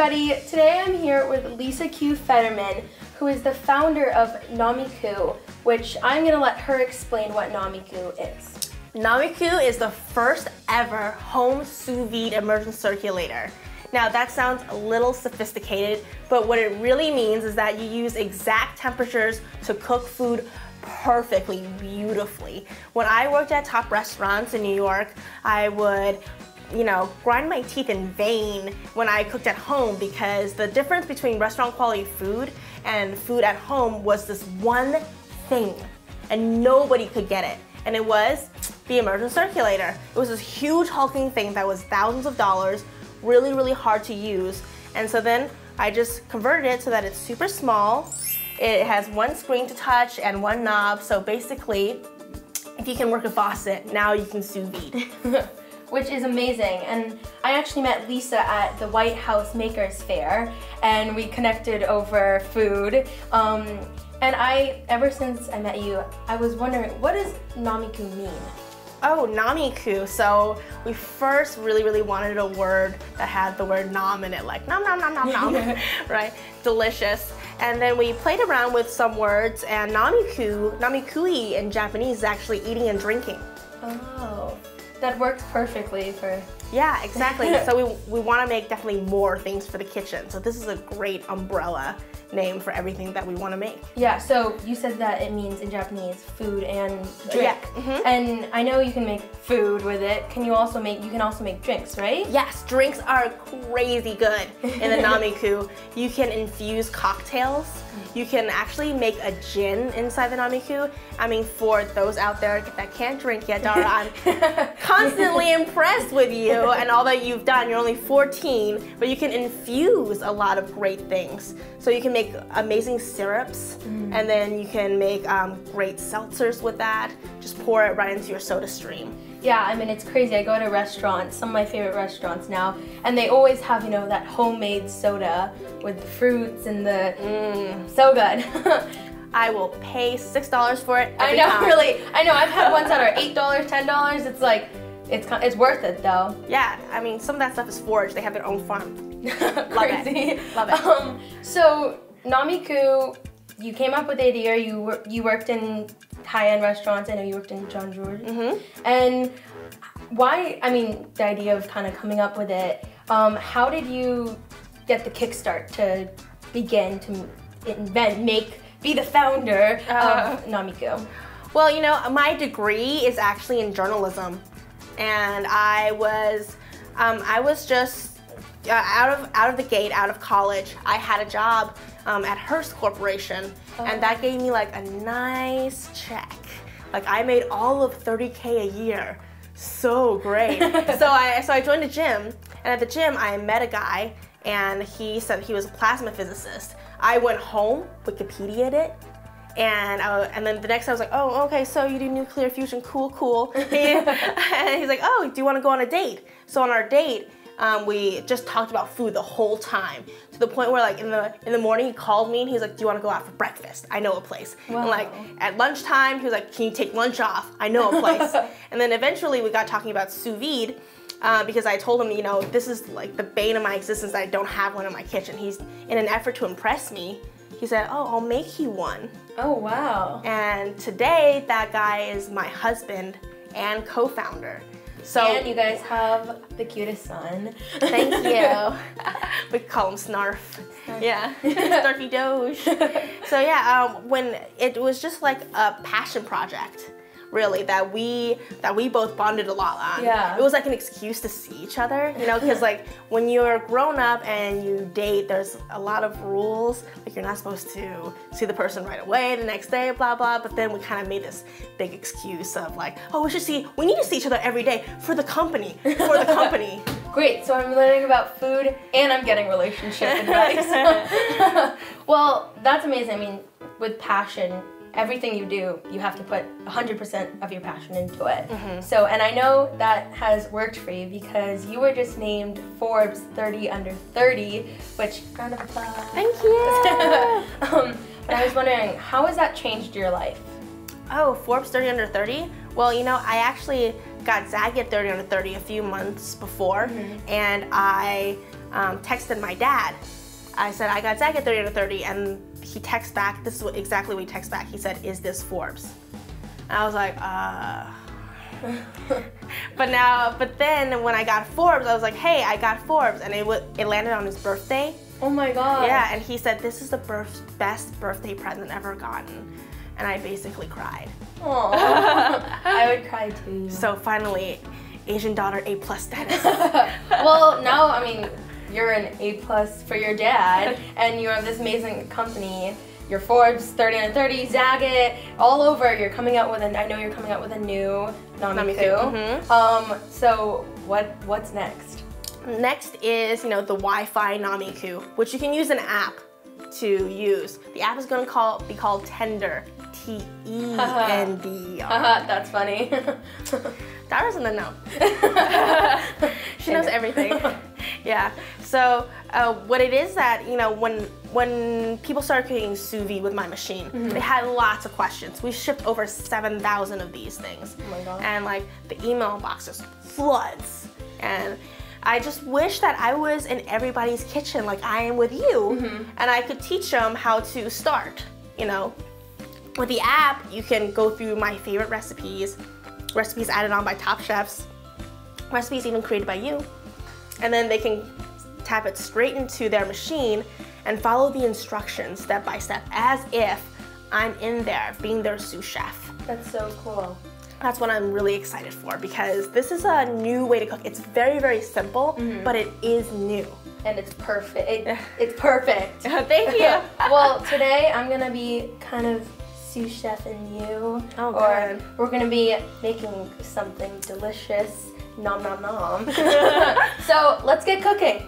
everybody, today I'm here with Lisa Q. Fetterman, who is the founder of Nomiku, which I'm going to let her explain what Nomiku is. Nomiku is the first ever home sous vide immersion circulator. Now that sounds a little sophisticated, but what it really means is that you use exact temperatures to cook food perfectly, beautifully. When I worked at top restaurants in New York, I would grind my teeth in vain when I cooked at home because the difference between restaurant quality food and food at home was this one thing, and nobody could get it. And it was the immersion circulator. It was this huge hulking thing that was thousands of dollars, really, really hard to use. And so then I just converted it so that it's super small. It has one screen to touch and one knob. So basically, if you can work a faucet, now you can sous vide. Which is amazing. And I actually met Lisa at the White House Makers Fair, and we connected over food. And ever since I met you, I was wondering, what does Nomiku mean? Oh, Nomiku. So we first really wanted a word that had the word nom in it, like nom nom nom nom nom, right? Delicious. And then we played around with some words, and namikui in Japanese is actually eating and drinking. Oh. That works perfectly for... Yeah, exactly. So we want to make definitely more things for the kitchen. So this is a great umbrella name for everything that we want to make. Yeah, so you said that it means in Japanese food and drink. Yeah. Mm-hmm. And I know you can make food with it. You can also make drinks, right? Yes, drinks are crazy good in the Nomiku. You can infuse cocktails. You can actually make a gin inside the Nomiku. I mean, for those out there that can't drink yet, Dara, I'm constantly impressed with you and all that you've done. You're only 14, but you can infuse a lot of great things. So you can make amazing syrups, and then you can make great seltzers with that. Just pour it right into your soda stream. Yeah, I mean, it's crazy. I go to restaurants, some of my favorite restaurants now, and they always have, that homemade soda with the fruits and the, so good. I will pay $6 for it every I know, time. really. I know, I've had ones that are $8, $10. It's like, it's worth it though. Yeah, I mean, some of that stuff is foraged. They have their own farm. Love Crazy. it. Love it. So, Nomiku, you came up with the idea. You worked in high-end restaurants. I know you worked in John George. And why? I mean, the idea of kind of coming up with it. How did you get the kickstart to begin to be the founder of Nomiku? Well, my degree is actually in journalism, and I was just out of the gate, out of college. I had a job at Hearst Corporation, and that gave me like a nice check. Like I made all of $30K a year. So great. so I joined a gym, and at the gym I met a guy, and he said he was a plasma physicist. I went home, Wikipedia'd it, and then the next day I was like, oh, okay, so you do nuclear fusion, cool. And he's like, oh, do you want to go on a date? So on our date, we just talked about food the whole time, to the point where like in the morning he called me and he's like, do you want to go out for breakfast? I know a place. Wow. And like at lunchtime he was like, can you take lunch off? I know a place. And then eventually we got talking about sous vide, because I told him, this is like the bane of my existence that I don't have one in my kitchen. He's, in an effort to impress me, he said, oh, I'll make you one. Oh, wow. And today that guy is my husband and co-founder. So, and you guys have the cutest son. Thank you. We call him Snarf. Yeah, Snarfy Doge. So yeah, when it was just like a passion project, really, that we both bonded a lot on. Yeah. It was like an excuse to see each other, because like when you're grown up and you date, there's a lot of rules. Like you're not supposed to see the person right away, the next day, blah, blah. But then we kind of made this big excuse of like, oh, we need to see each other every day for the company, Great, so I'm learning about food and I'm getting relationship advice. Well, that's amazing. I mean, with passion, everything you do, you have to put 100% of your passion into it. So, and I know that has worked for you because you were just named Forbes 30 under 30, which, round of applause. Thank you. But I was wondering, how has that changed your life? Oh, Forbes 30 under 30? Well, I actually got Zag at 30 under 30 a few months before, and I texted my dad. I said, I got Zag at 30 under 30, and he texts back, this is exactly what he texts back. He said, is this Forbes? And I was like, But then when I got Forbes, I was like, hey, I got Forbes, and it landed on his birthday. Oh my god. Yeah, and he said, this is the best birthday present ever gotten. And I basically cried. Aww. I would cry too. So finally, Asian daughter A+ status. Well, now, I mean, you're an A+ for your dad, and you have this amazing company. Your Forbes 30 under 30, Zag It, all over. I know you're coming out with a new Nomiku. So what's next? Next is, the Wi-Fi Nomiku, which you can use an app to use. The app is going to be called Tender, Tendr. That's funny. Dara's in the know. She knows everything. Yeah. So what it is that, when people started cooking sous vide with my machine, they had lots of questions. We shipped over 7,000 of these things. Oh my god. And the email box just floods. And I just wish that I was in everybody's kitchen like I am with you, and I could teach them how to start, With the app, you can go through my favorite recipes added on by top chefs, recipes even created by you, and then they can tap it straight into their machine and follow the instructions step by step as if I'm in there being their sous chef. That's so cool. That's what I'm really excited for, because this is a new way to cook. It's very, very simple, but it is new. And it's perfect. It's perfect. Thank you. Well, today I'm gonna be kind of sous chef in you. Oh, or good. we're gonna be making something delicious. Nom nom nom. So let's get cooking.